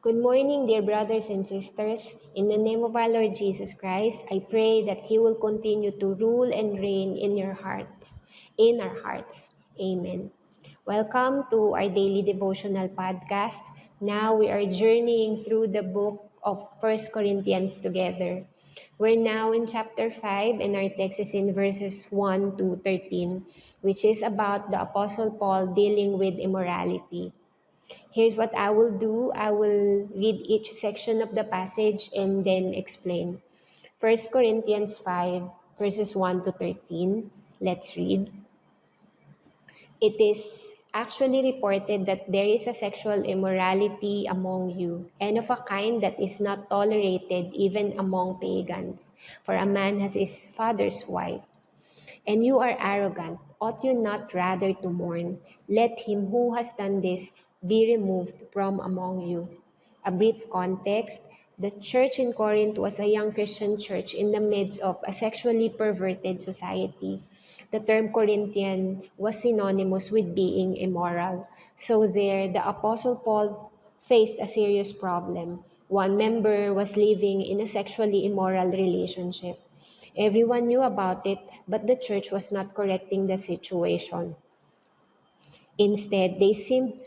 Good morning, dear brothers and sisters. In the name of our Lord Jesus Christ, I pray that He will continue to rule and reign in your hearts, in our hearts. Amen. Welcome to our daily devotional podcast. Now we are journeying through the book of First Corinthians together. We're now in chapter 5 and our text is in verses 1 to 13, which is about the Apostle Paul dealing with immorality. Here's what I will do. I will read each section of the passage and then explain. First Corinthians 5, verses 1 to 13. Let's read. It is actually reported that there is a sexual immorality among you, and of a kind that is not tolerated even among pagans. For a man has his father's wife. And you are arrogant. Ought you not rather to mourn? Let him who has done this be removed from among you. A brief context: the church in Corinth was a young Christian church in the midst of a sexually perverted society. The term Corinthian was synonymous with being immoral. So there, the Apostle Paul faced a serious problem. One member was living in a sexually immoral relationship. Everyone knew about it, but the church was not correcting the situation. Instead, they seemed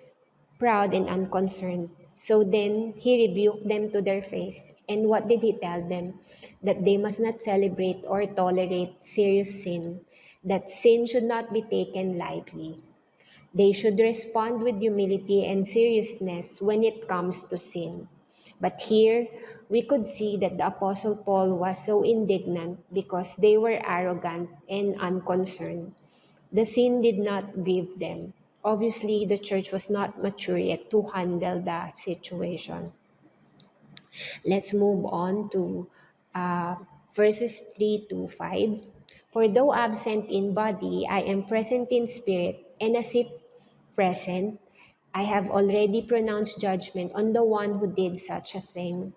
proud and unconcerned. So then he rebuked them to their face. And what did he tell them? That they must not celebrate or tolerate serious sin, that sin should not be taken lightly. They should respond with humility and seriousness when it comes to sin. But here, we could see that the Apostle Paul was so indignant because they were arrogant and unconcerned. The sin did not grieve them. Obviously, the church was not mature yet to handle the situation. Let's move on to verses 3 to 5. For though absent in body, I am present in spirit, and as if present, I have already pronounced judgment on the one who did such a thing.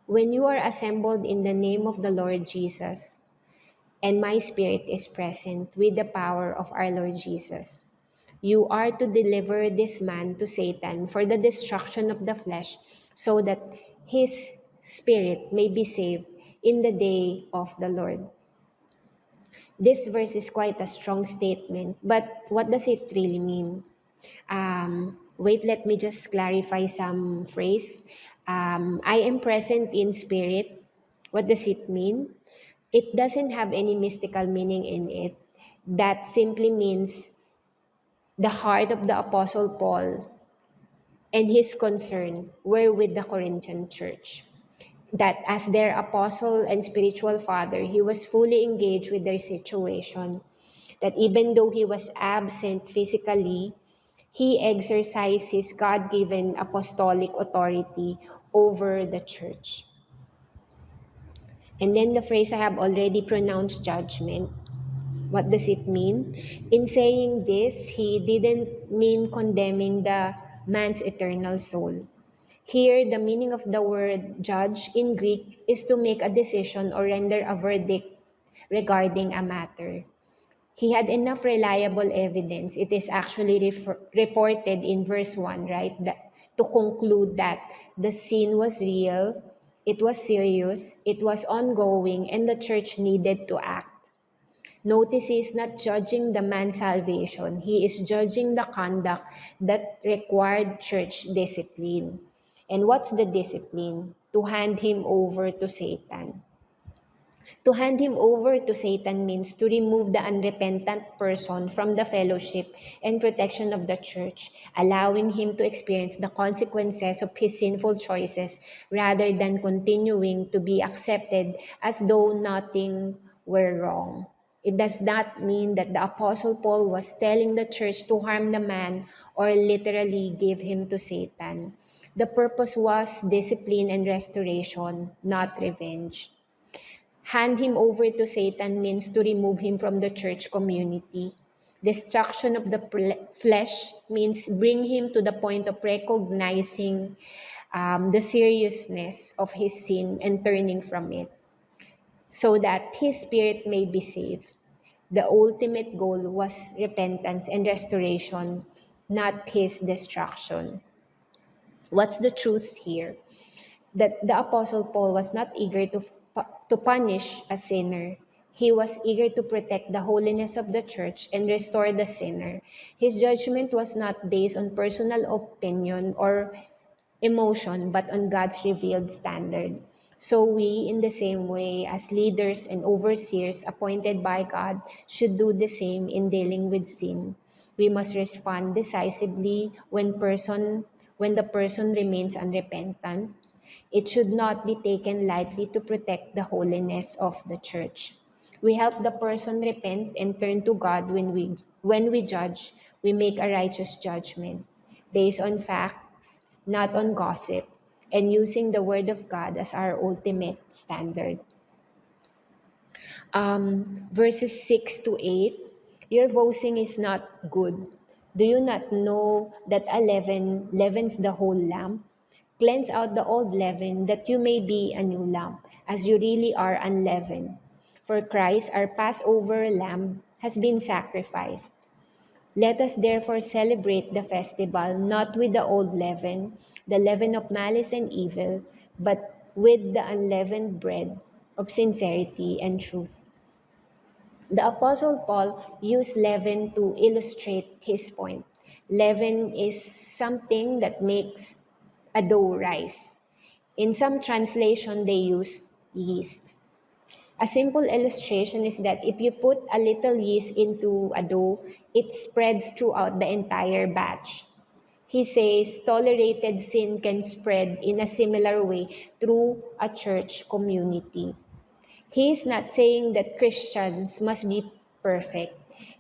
When you are assembled in the name of the Lord Jesus, and my spirit is present with the power of our Lord Jesus, you are to deliver this man to Satan for the destruction of the flesh, so that his spirit may be saved in the day of the Lord. This verse is quite a strong statement, but what does it really mean? Wait, let me just clarify some phrase. I am present in spirit. What does it mean? It doesn't have any mystical meaning in it. That simply means the heart of the Apostle Paul and his concern were with the Corinthian church. That as their apostle and spiritual father, he was fully engaged with their situation. That even though he was absent physically, he exercised his God-given apostolic authority over the church. And then the phrase, I have already pronounced judgment. What does it mean? In saying this, he didn't mean condemning the man's eternal soul. Here, the meaning of the word judge in Greek is to make a decision or render a verdict regarding a matter. He had enough reliable evidence. It is actually reported in verse 1, right? To conclude that the sin was real, it was serious, it was ongoing, and the church needed to act. Notice he is not judging the man's salvation. He is judging the conduct that required church discipline. And what's the discipline? To hand him over to Satan. To hand him over to Satan means to remove the unrepentant person from the fellowship and protection of the church, allowing him to experience the consequences of his sinful choices rather than continuing to be accepted as though nothing were wrong. It does not mean that the Apostle Paul was telling the church to harm the man or literally give him to Satan. The purpose was discipline and restoration, not revenge. Hand him over to Satan means to remove him from the church community. Destruction of the flesh means bring him to the point of recognizing the seriousness of his sin and turning from it, so that his spirit may be saved. The ultimate goal was repentance and restoration, not his destruction. What's the truth here? That the Apostle Paul was not eager to punish a sinner. He was eager to protect the holiness of the church and restore the sinner. His judgment was not based on personal opinion or emotion, but on God's revealed standard. So we, in the same way, as leaders and overseers appointed by God, should do the same in dealing with sin. We must respond decisively when the person remains unrepentant. It should not be taken lightly to protect the holiness of the church. We help the person repent and turn to God when we judge, we make a righteous judgment based on facts, not on gossip, and using the word of God as our ultimate standard. Verses 6 to 8, your boasting is not good. Do you not know that a leaven leavens the whole lump? Cleanse out the old leaven, that you may be a new lump, as you really are unleavened. For Christ, our Passover lamb, has been sacrificed. Let us therefore celebrate the festival not with the old leaven, the leaven of malice and evil, but with the unleavened bread of sincerity and truth. The Apostle Paul used leaven to illustrate his point. Leaven is something that makes a dough rise. In some translation, they use yeast. A simple illustration is that if you put a little yeast into a dough, it spreads throughout the entire batch. He says tolerated sin can spread in a similar way through a church community. He is not saying that Christians must be perfect.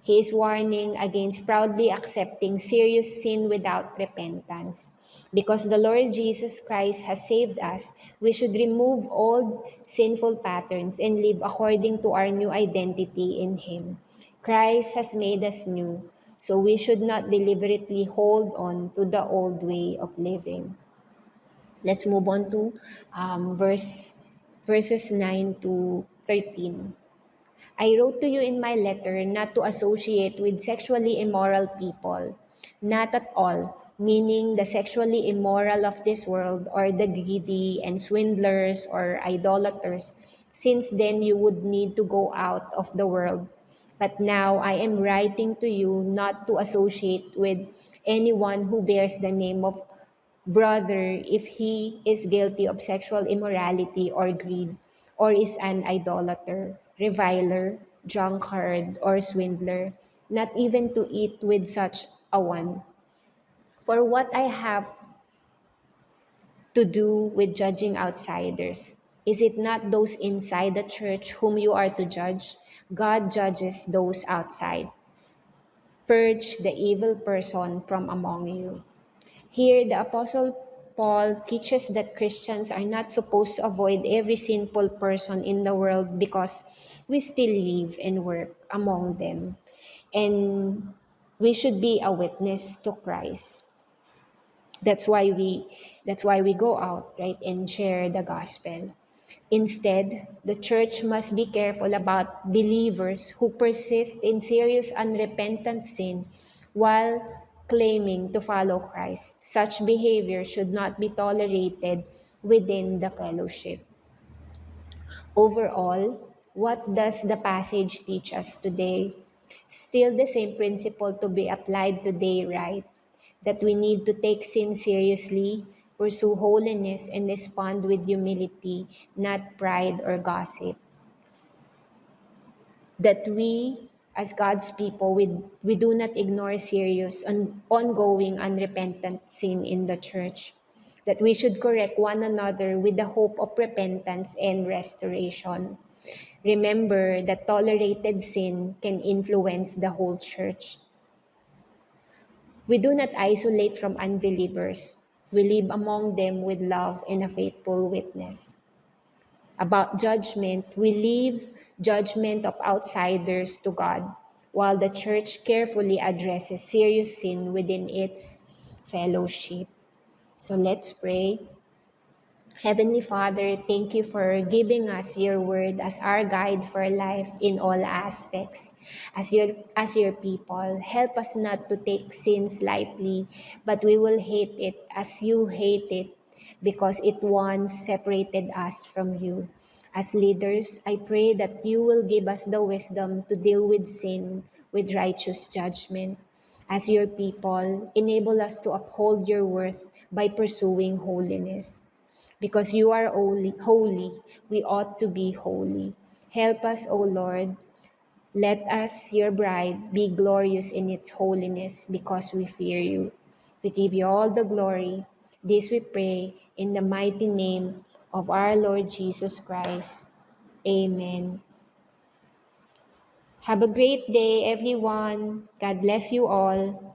He is warning against proudly accepting serious sin without repentance. Because the Lord Jesus Christ has saved us, we should remove old sinful patterns and live according to our new identity in Him. Christ has made us new, so we should not deliberately hold on to the old way of living. Let's move on to verses 9 to 13. I wrote to you in my letter not to associate with sexually immoral people, not at all, meaning the sexually immoral of this world or the greedy and swindlers or idolaters, since then you would need to go out of the world. But now I am writing to you not to associate with anyone who bears the name of brother if he is guilty of sexual immorality or greed, or is an idolater, reviler, drunkard, or swindler, not even to eat with such a one. For what I have to do with judging outsiders? Is it not those inside the church whom you are to judge? God judges those outside. Purge the evil person from among you. Here, the Apostle Paul teaches that Christians are not supposed to avoid every sinful person in the world because we still live and work among them. And we should be a witness to Christ. That's why we go out, right, and share the gospel. Instead, the church must be careful about believers who persist in serious unrepentant sin while claiming to follow Christ. Such behavior should not be tolerated within the fellowship. Overall, what does the passage teach us today? Still the same principle to be applied today, right? That we need to take sin seriously, pursue holiness, and respond with humility, not pride or gossip. That we, as God's people, we do not ignore serious and ongoing unrepentant sin in the church. That we should correct one another with the hope of repentance and restoration. Remember that tolerated sin can influence the whole church. We do not isolate from unbelievers. We live among them with love and a faithful witness. About judgment, we leave judgment of outsiders to God, while the church carefully addresses serious sin within its fellowship. So let's pray. Heavenly Father, thank you for giving us your word as our guide for life in all aspects. As your people, help us not to take sins lightly, but we will hate it as you hate it because it once separated us from you. As leaders, I pray that you will give us the wisdom to deal with sin with righteous judgment. As your people, enable us to uphold your worth by pursuing holiness. Because you are holy, we ought to be holy. Help us, O Lord. Let us, your bride, be glorious in its holiness because we fear you. We give you all the glory. This we pray in the mighty name of our Lord Jesus Christ. Amen. Have a great day, everyone. God bless you all.